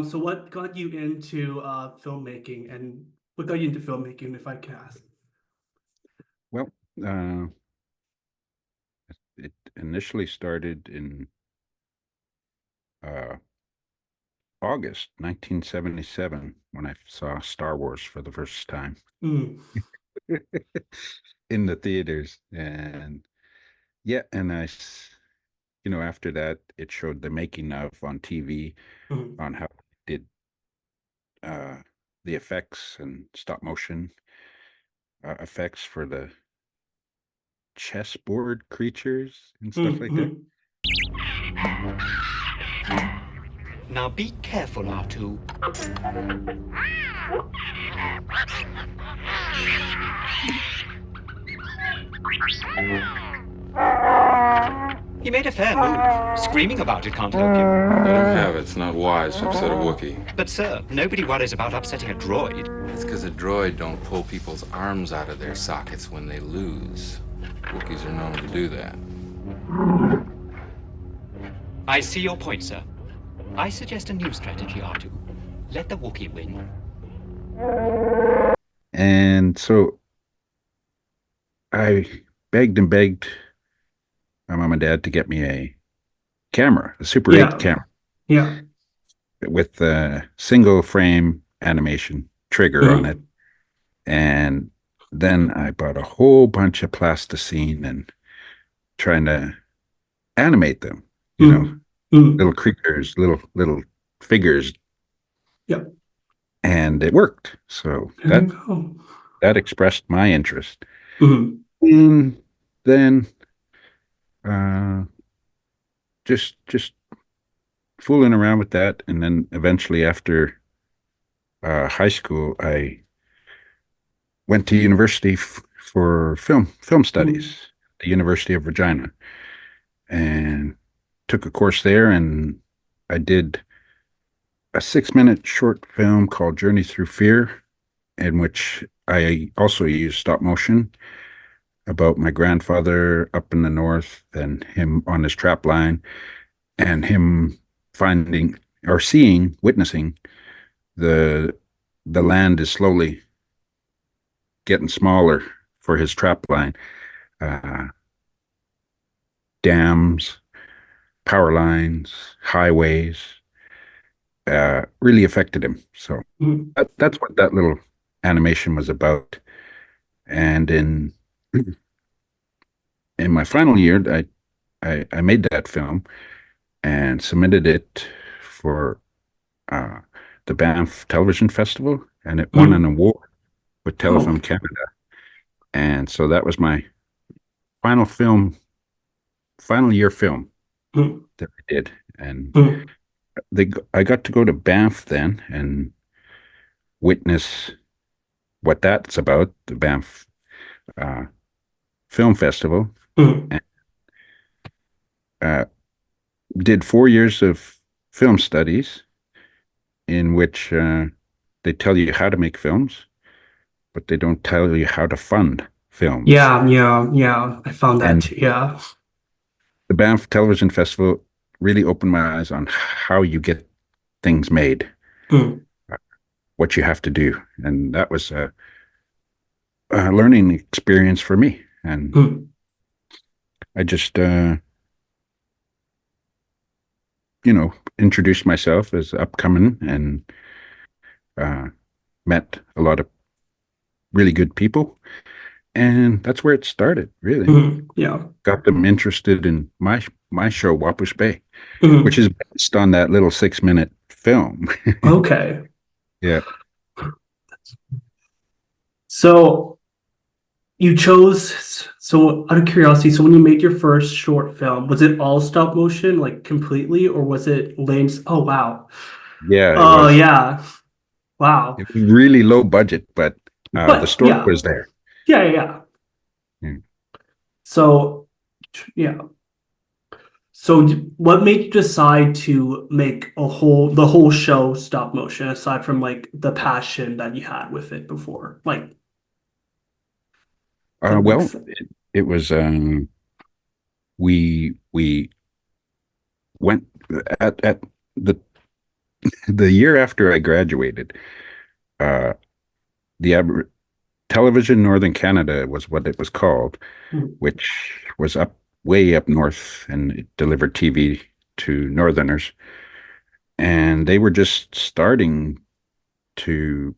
So what got you into filmmaking, and what got you into filmmaking, if I can ask? Well, uh, it initially started in uh, August 1977 when I saw Star Wars for the first time Mm, in the theaters. And yeah, after that, it showed the making of on TV mm, on how it did uh, the effects and stop motion effects for the chessboard creatures and stuff mm, like that. mm. Now be careful, R2. He made a fair move. Screaming about it can't help you. Let him have it. It's not wise to upset a Wookiee. But sir, nobody worries about upsetting a droid. It's because a droid don't pull people's arms out of their sockets when they lose. Wookiees are known to do that. I see your point, sir. I suggest a new strategy, R2. Let the Wookiee win. And so I begged and begged my mom and dad to get me a camera, a Super 8 Yeah, camera yeah. with a single frame animation trigger on it. Mm, And then I bought a whole bunch of plasticine and trying to animate them, you know, mm, mm. little creatures, little figures, Yeah, and it worked. So there you that go. that expressed my interest. Mm, And then uh just fooling around with that, and then eventually after high school, I went to university for film mm, studies, the University of Regina, and took a course there. And I did a 6 minute short film called Journey Through Fear, in which I also used stop motion about my grandfather up in the north and him on his trap line and him finding or seeing, witnessing the the land is slowly getting smaller for his trap line. Uh, Dams, power lines, highways, really affected him. So mm, that's what that little animation was about. And in my final year, I made that film and submitted it for uh, the Banff Television Festival, and it won an mm. award with Oh, Telefilm Canada. And so that was my final film, final year film mm, that I did. And mm, I got to go to Banff then and witness what that's about, the Banff uh, Film Festival, mm. and uh, did 4 years of film studies in which they tell you how to make films, but they don't tell you how to fund films. Yeah, yeah, yeah. I found that And too. Yeah. the Banff Television Festival really opened my eyes on how you get things made, Mm, what you have to do. And that was a learning experience for me. And mm, I just, introduced myself as upcoming and uh, met a lot of really good people. And that's where it started, really. mm. Yeah. Got them interested in my show, Wapos Bay, which Mm. is based on that little 6 minute film. Okay. Yeah. So you chose, so out of curiosity, so when you made your first short film, was it all stop motion, like completely, or was it lames? Oh, wow. Yeah, it Oh, was. yeah. Wow. It was really low budget, but the But story yeah, was there. yeah, yeah, yeah. Mm. So, yeah. So what made you decide to make the whole show stop motion aside from like the passion that you had with it before? Like, that makes Well, sense. it was we went at the the year after I graduated, uh, the Television Northern Canada was what it was called, Mhm. which was up way up north, and it delivered TV to Northerners. And they were just starting to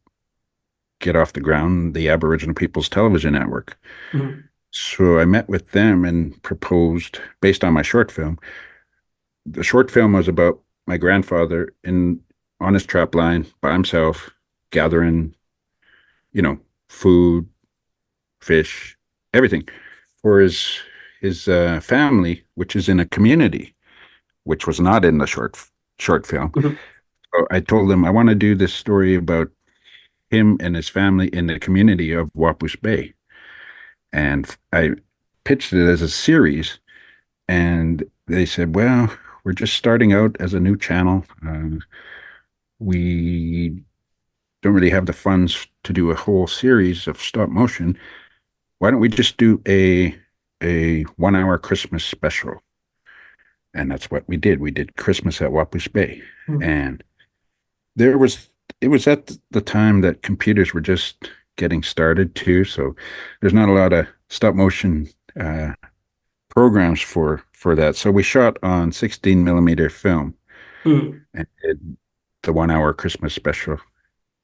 get off the ground, the Aboriginal People's Television Network. Mhm. So I met with them and proposed, based on my short film. The short film was about my grandfather in on his trap line by himself, gathering, you know, food, fish, everything for his family, which is in a community, which was not in the short film. Mhm. So I told him I want to do this story about him and his family in the community of Wapos Bay, and I pitched it as a series, and they said, "Well, we're just starting out as a new channel. We don't really have the funds to do a whole series of stop motion. Why don't we just do a 1 hour Christmas special?" And that's what we did. We did Christmas at Wapos Bay. Mhm. And there was it was at the time that computers were just getting started too. So there's not a lot of stop motion programs for that. So we shot on 16 millimeter film Mhm. and did the 1 hour Christmas special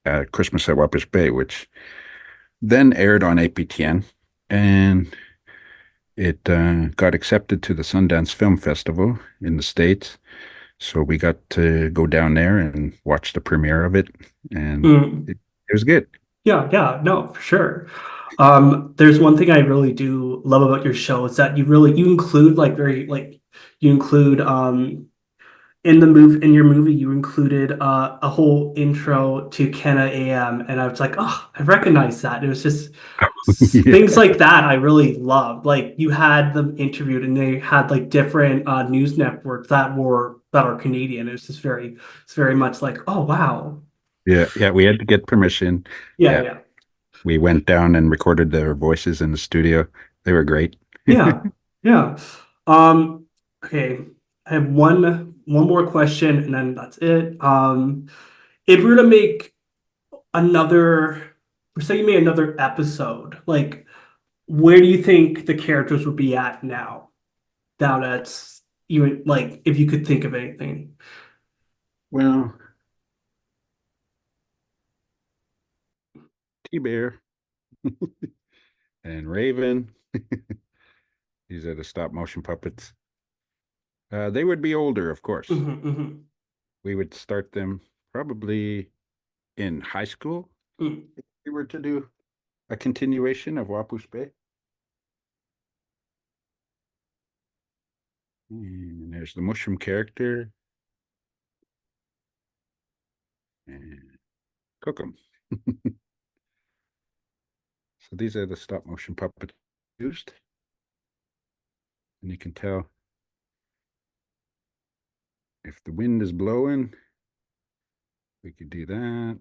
at Christmas at Wapos Bay, which then aired on APTN, and it got accepted to the Sundance Film Festival in the States. So we got to go down there and watch the premiere of it, and Mhm. it was good. Yeah, yeah, no, for sure. There's one thing I really do love about your show is that you include like very like you include in your movie you included a whole intro to Kenna AM, and I was like, oh, I recognize that. It was just Yeah, things like that I really loved. Like you had them interviewed and they had like different news networks that are Canadian. It's very much like, oh wow. yeah, yeah. We had to get permission. Yeah, Yeah, yeah. we went down and recorded their voices in the studio. They were great. Yeah, yeah. Um, okay. I have one more question and then that's it. If we were to make another, say you made another episode, like where do you think the characters would be at now? Now that's even like if you could think of anything. Well, T-Bear and Raven, these are the stop motion puppets. They would be older, of course. Hmm. Hmm. We would start them probably in high school. If we were to do a continuation of Wapus Bay. And there's the mushroom character and cook 'em. So these are the stop motion puppets used. And you can tell if the wind is blowing, we could do that.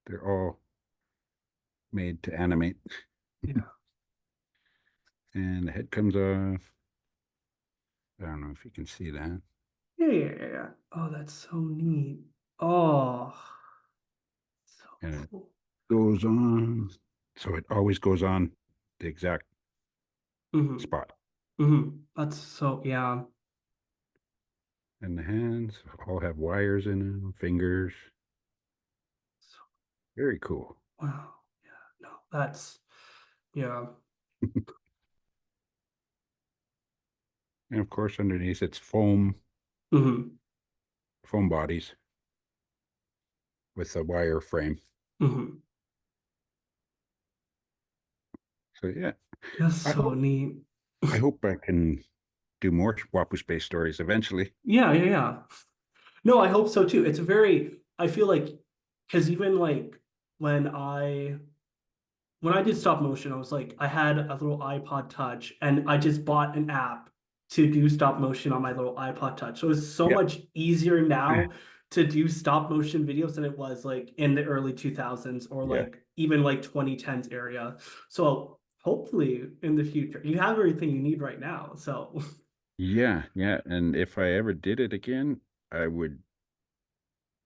They're all made to animate. Yeah. And the head comes off. I don't know if you can see that. Yeah, yeah, yeah, yeah. Oh, that's so neat. Oh, so And it cool. goes on. So it always goes on the exact Hmm. spot. Hmm. That's so yeah. And the hands all have wires in them, fingers. So, Very cool. wow. Yeah. No, that's yeah. And of course, underneath it's Hmm. foam bodies with a wire frame. Hmm. So yeah, That's I so hope neat. I hope I can do more Wapu Space stories eventually. Yeah, yeah, yeah. No, I hope so too. It's a very, I feel like, because even like when I when I did stop motion, I was like, I had a little iPod Touch, and I just bought an app to do stop motion on my little iPod Touch. So it's so Yeah. much easier now to do stop motion videos than it was like in the early 2000s or Yeah. like even like 2010s area. So hopefully in the future, you have everything you need right now. So Yeah. Yeah. And if I ever did it again, I would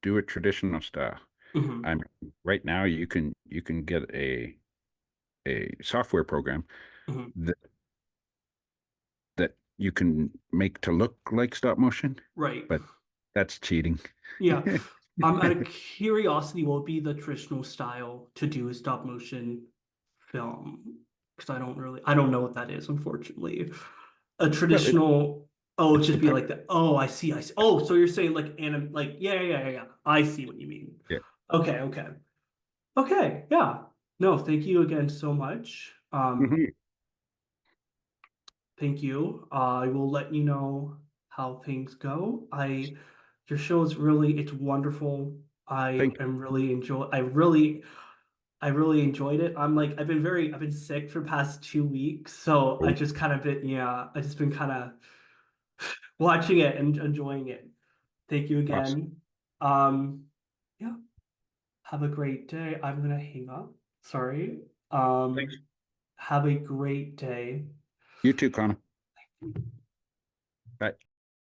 do it traditional style. Mhm. I'm right now you can get a software program Mhm. that you can make to look like stop motion, Right. but that's cheating. Yeah. Out of curiosity, what would be the traditional style to do a stop motion film? Because I don't know what that is, unfortunately. A Well, traditional, oh, it'd it's the just be part. like that. Oh, I see. Oh, so you're saying like yeah. I see what you mean. Yeah. Okay. Okay, yeah. No, thank you again so much. Mhm. Thank you. I will let you know how things go. Your show is it's wonderful. Thank you. I really enjoyed it. I've been sick for the past 2 weeks, so I Oh, just kind of been, yeah, I just been kind of watching it and enjoying it. Thank you awesome. again. Yeah, have a great day. I'm gonna hang up. Sorry. Thanks. Have a great day. You too, Connor. Bye.